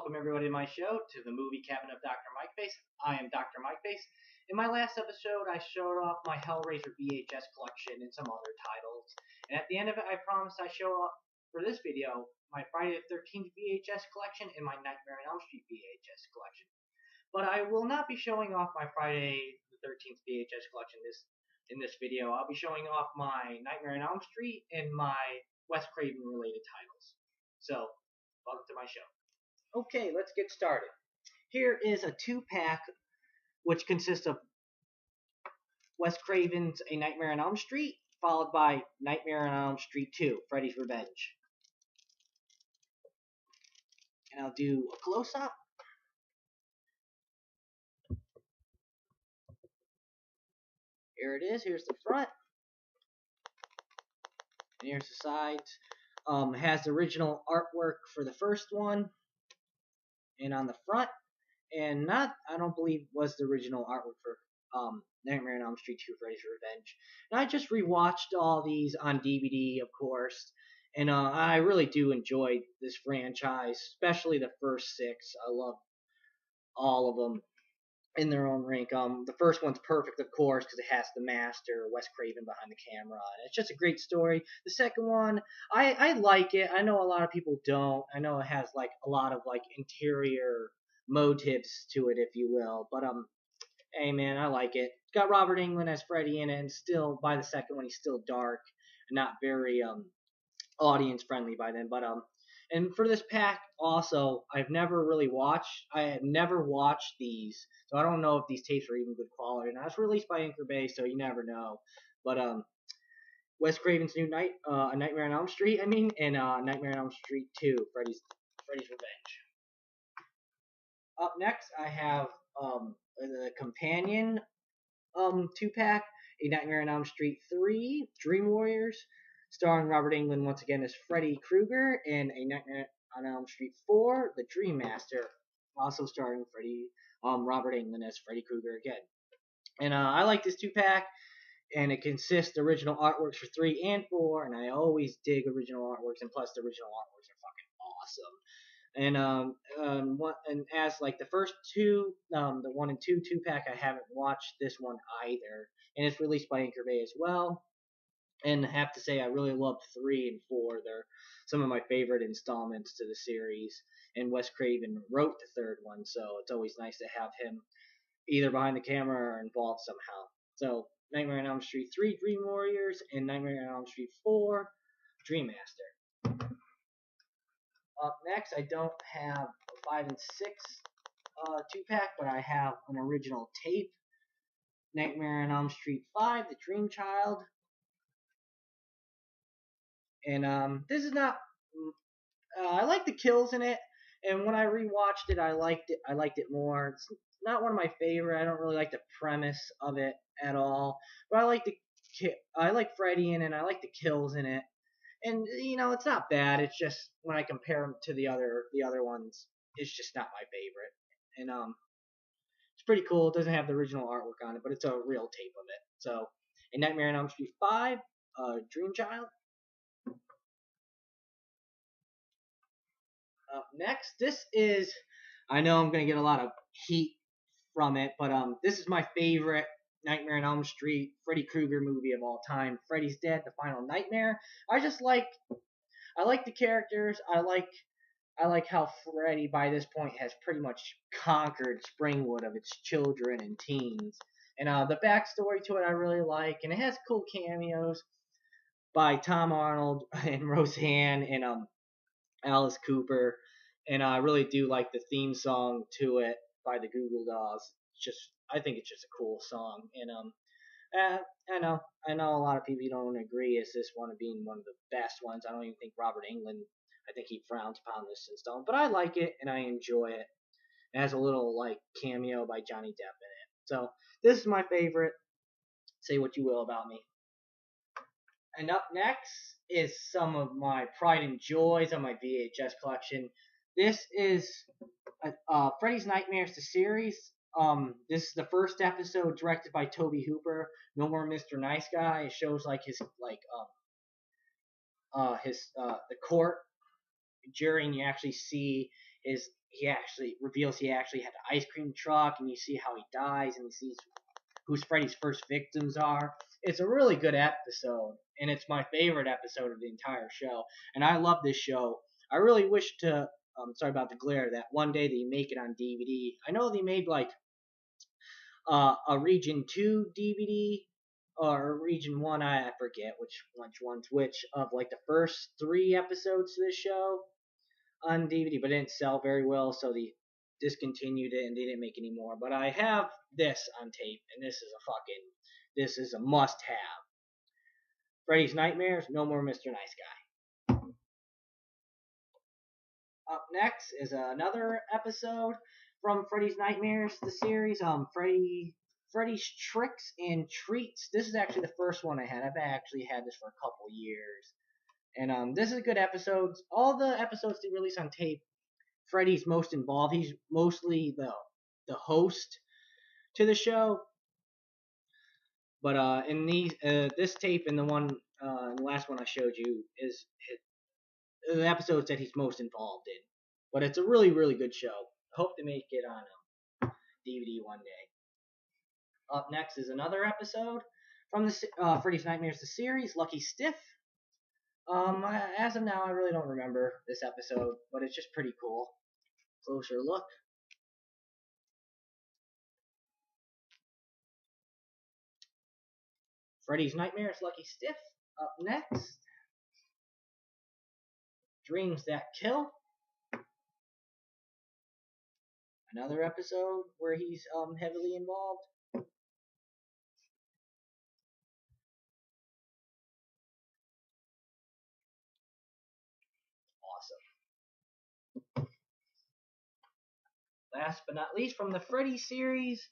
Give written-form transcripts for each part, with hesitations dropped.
welcome everybody to my show, to the movie cabinet of Dr. Mike Face. I am Dr. Mike Face. In my last episode, I showed off my Hellraiser VHS collection and some other titles. And at the end of it, I promised I show off, for this video, my Friday the 13th VHS collection and my Nightmare on Elm Street VHS collection. But I will not be showing off my Friday the 13th VHS collection in this video. I'll be showing off my Nightmare on Elm Street and my Wes Craven related titles. So, welcome to my show. Okay, let's get started. Here is a 2-pack which consists of Wes Craven's A Nightmare on Elm Street, followed by Nightmare on Elm Street 2, Freddy's Revenge. And I'll do a close-up. Here it is. Here's the front. And here's the sides. Has the original artwork for the first one. And on the front. And I don't believe was the original artwork for Nightmare on Elm Street 2, Freddy's Revenge. And I just rewatched all these on DVD, of course. And I really do enjoy this franchise, especially the first 6. I love all of them in their own rank. The first one's perfect, of course, because it has the master, Wes Craven, behind the camera. And it's just a great story. The second one, I like it. I know a lot of people don't. I know it has like a lot of like interior motives to it, if you will. But hey man, I like it. It's got Robert Englund as Freddy in it, and still by the second one he's still dark and not very audience friendly by then. But and for this pack also, I have never watched these, so I don't know if these tapes are even good quality. And it's released by Anchor Bay, so you never know. But Wes Craven's new Nightmare on Elm Street, and Nightmare on Elm Street 2, Freddy's Revenge. Up next, I have the companion 2-pack, A Nightmare on Elm Street 3, Dream Warriors, starring Robert Englund once again as Freddy Krueger, and A Nightmare on Elm Street 4, The Dream Master, also starring Robert Englund as Freddy Krueger again. And I like this 2-pack, and it consists of original artworks for 3 and 4, and I always dig original artworks, and plus the original artworks are fucking awesome. And as like the first 2, the 1 and 2 2-pack, I haven't watched this one either, and it's released by Anchor Bay as well. And I have to say, I really love 3 and 4. They're some of my favorite installments to the series. And Wes Craven wrote the 3rd one, so it's always nice to have him either behind the camera or involved somehow. So, Nightmare on Elm Street 3, Dream Warriors, and Nightmare on Elm Street 4, Dream Master. Up next, I don't have a 5 and 6 2-pack, but I have an original tape. Nightmare on Elm Street 5, The Dream Child. And this is not. I like the kills in it, and when I rewatched it, I liked it more. It's not one of my favorite. I don't really like the premise of it at all, but I like Freddy in it. And I like the kills in it, and it's not bad. It's just when I compare them to the other ones, it's just not my favorite. And it's pretty cool. It doesn't have the original artwork on it, but it's a real tape of it. So, in Nightmare on Elm Street 5, Dream Child. Up next, this is, I know I'm going to get a lot of heat from it, but this is my favorite Nightmare on Elm Street Freddy Krueger movie of all time. Freddy's Dead, The Final Nightmare. I like the characters. I like how Freddy by this point has pretty much conquered Springwood of its children and teens. And the backstory to it I really like, and it has cool cameos by Tom Arnold and Roseanne and Alice Cooper, and I really do like the theme song to it by the Google Dolls. I think it's just a cool song, and I know a lot of people don't agree as this one being one of the best ones. I don't even think Robert Englund, I think he frowns upon this installment, but I like it and I enjoy it. It has a little like cameo by Johnny Depp in it, so this is my favorite. Say what you will about me. And up next is some of my pride and joys of my VHS collection. This is Freddy's Nightmares, the series. This is the first episode directed by Tobe Hooper. No More Mr. Nice Guy. It shows like the court during you actually see he actually reveals he actually had an ice cream truck, and you see how he dies, and he sees who's Freddy's first victims are. It's a really good episode, and it's my favorite episode of the entire show. And I love this show. I really wish to. Sorry about the glare. That one day they make it on DVD. I know they made like a Region 2 DVD or Region 1. I forget which one's which of like the first 3 episodes of this show on DVD, but it didn't sell very well, so they discontinued it and they didn't make any more. But I have this on tape, and this is a must-have. Freddy's Nightmares, No More Mr. Nice Guy. Up next is another episode from Freddy's Nightmares, the series. Freddy's Tricks and Treats. This is actually the first one I had. I've actually had this for a couple years. And this is a good episode. All the episodes they release on tape, Freddy's most involved. He's mostly the host to the show. But in this tape and the last one I showed you is the episodes that he's most involved in. But it's a really, really good show. I hope to make it on DVD one day. Up next is another episode from the Freddy's Nightmares the series, Lucky Stiff. As of now, I really don't remember this episode, but it's just pretty cool. Closer look. Freddy's Nightmares, Lucky Stiff. Up next, Dreams That Kill. Another episode where he's heavily involved. Awesome. Last but not least, from the Freddy series,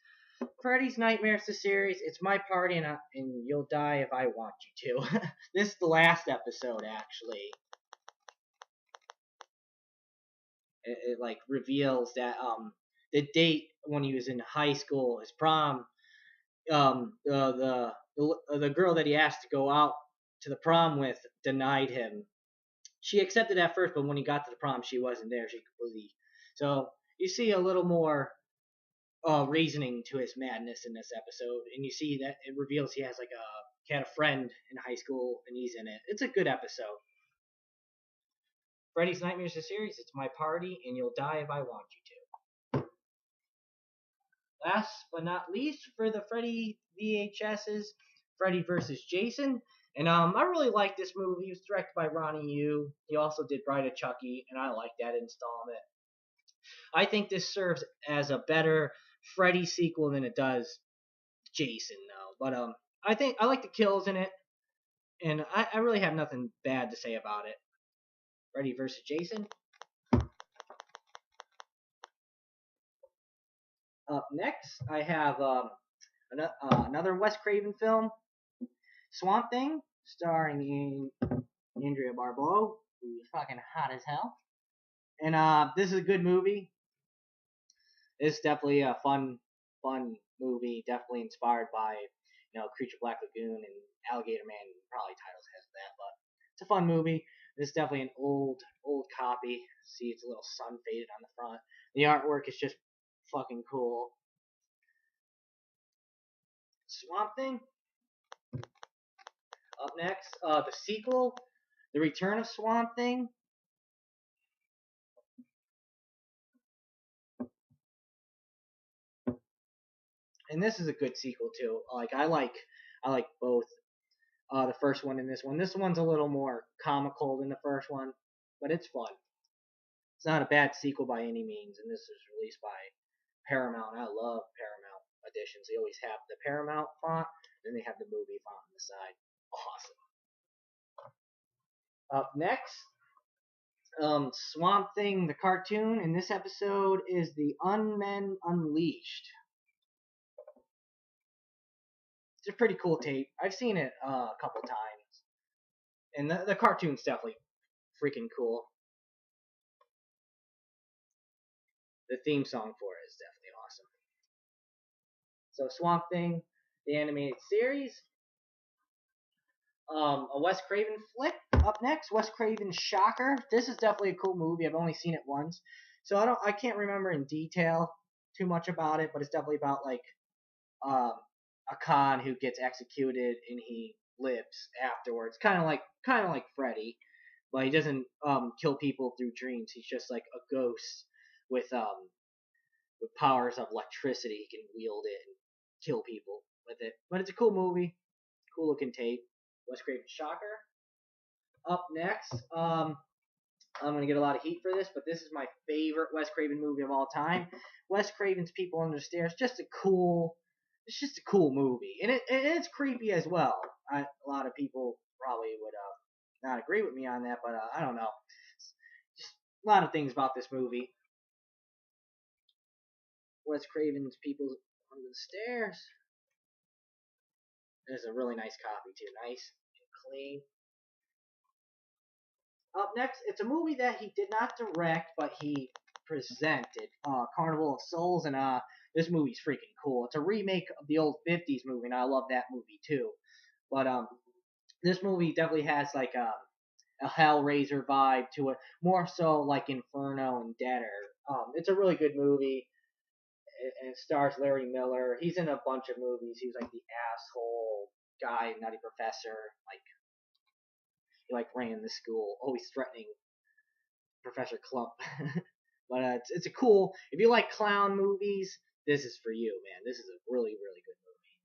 Freddy's Nightmares the series. It's my party, and you'll die if I want you to. This is the last episode, actually. It like reveals that the date when he was in high school, his prom, the girl that he asked to go out to the prom with denied him. She accepted at first, but when he got to the prom, she wasn't there. She completely. So you see a little more reasoning to his madness in this episode, and you see that it reveals he had a friend in high school, and he's in it. It's a good episode. Freddy's Nightmares the series. It's my party, and you'll die if I want you to. Last but not least, for the Freddy VHSs, Freddy vs. Jason. And I really like this movie. It was directed by Ronnie Yu. He also did Bride of Chucky, and I like that installment. I think this serves as a better Freddy sequel than it does Jason, though. But I like the kills in it, and I really have nothing bad to say about it. Freddy vs. Jason. Up next, I have another Wes Craven film, Swamp Thing, starring Andrea Barbeau, who's fucking hot as hell. And this is a good movie. It's definitely a fun movie. Definitely inspired by Creature Black Lagoon and Alligator Man. Probably titles has that, but it's a fun movie. This is definitely an old copy. See, it's a little sun faded on the front. The artwork is just fucking cool. Swamp Thing. Up next, the sequel, The Return of Swamp Thing. And this is a good sequel too. I like both. The first one and this one. This one's a little more comical than the first one, but it's fun. It's not a bad sequel by any means, and this is released by Paramount. I love Paramount editions. They always have the Paramount font, then they have the movie font on the side. Awesome. Up next, Swamp Thing, the cartoon, and this episode is The Unmen Unleashed. It's a pretty cool tape. I've seen it a couple times, and the cartoon's definitely freaking cool. The theme song for it is definitely awesome. So Swamp Thing, the animated series. A Wes Craven flick. Up next, Wes Craven's Shocker. This is definitely a cool movie. I've only seen it once, so I can't remember in detail too much about it, but it's definitely about like um, a con who gets executed and he lives afterwards. Kind of like Freddy, but he doesn't kill people through dreams. He's just like a ghost with powers of electricity. He can wield it and kill people with it. But it's a cool movie, cool looking tape. Wes Craven's Shocker. Up next, I'm gonna get a lot of heat for this, but this is my favorite Wes Craven movie of all time. Wes Craven's People Under the Stairs. It's just a cool movie, and it's creepy as well. A lot of people probably would not agree with me on that, but I don't know. Just a lot of things about this movie. Wes Craven's People Under the Stairs. There's a really nice copy too, nice and clean. Up next, it's a movie that he did not direct, but he presented. Carnival of Souls, and this movie's freaking cool. It's a remake of the old '50s movie, and I love that movie too. But this movie definitely has like a Hellraiser vibe to it, more so like Inferno and Deader. It's a really good movie. And it stars Larry Miller. He's in a bunch of movies. He was like the asshole guy, nutty professor, like. He like ran the school, always threatening Professor Clump. But it's a cool. If you like clown movies, this is for you, man. This is a really really good movie.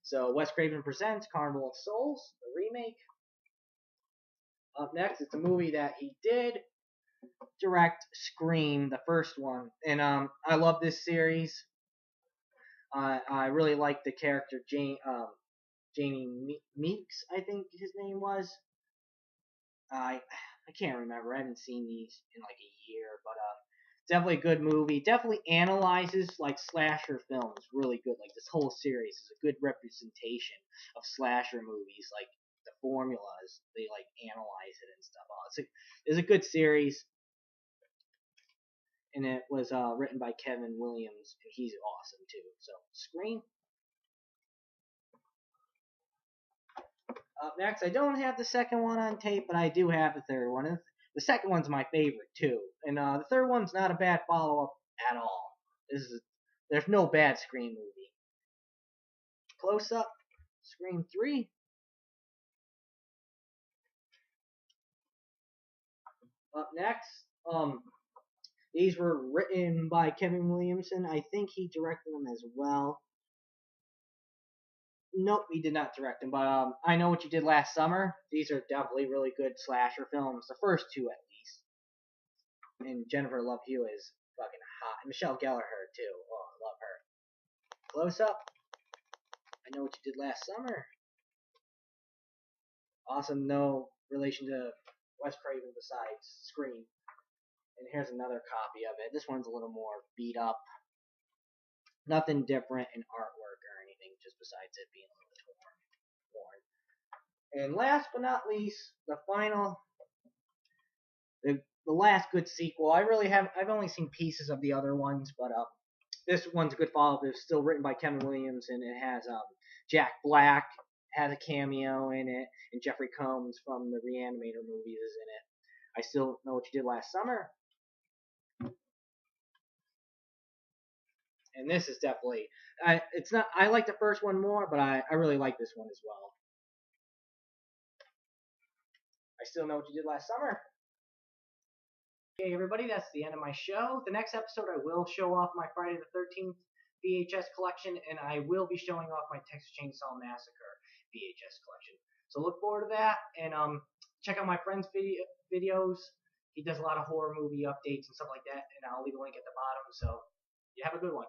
So Wes Craven presents Carnival of Souls, the remake. Up next, it's a movie that he did direct, Scream, the first one, and I love this series. I really like the character Janie Meeks, I think his name was. I can't remember. I haven't seen these in like a year, but definitely a good movie. Definitely analyzes like slasher films really good. Like this whole series is a good representation of slasher movies. Like the formulas, they like analyze it and stuff. It's a good series, and it was written by Kevin Williams, and he's awesome too. So Scream. Up next, I don't have the second one on tape, but I do have the third one. And the second one's my favorite too, and the third one's not a bad follow-up at all. There's no bad Scream movie. Close Up, Scream 3. Up next, these were written by Kevin Williamson. I think he directed them as well. Nope, he did not direct them, but I Know What You Did Last Summer. These are definitely really good slasher films. The first two, at least. And Jennifer Love Hewitt is fucking hot. And Michelle Gellar too. Oh, I love her. Close Up. I Know What You Did Last Summer. Awesome, no relation to Wes Craven besides Scream. And here's another copy of it. This one's a little more beat up. Nothing different in artwork or anything, just besides it being a little worn. And last but not least, the last good sequel. I've only seen pieces of the other ones, but this one's a good follow-up. It's still written by Kevin Williams, and it has Jack Black has a cameo in it, and Jeffrey Combs from the Reanimator movies is in it. I Still Know What You Did Last Summer. And this is definitely, I like the first one more, but I really like this one as well. I Still Know What You Did Last Summer. Okay, everybody, that's the end of my show. The next episode, I will show off my Friday the 13th VHS collection, and I will be showing off my Texas Chainsaw Massacre VHS collection. So look forward to that, and check out my friend's videos. He does a lot of horror movie updates and stuff like that, and I'll leave a link at the bottom. So you have a good one.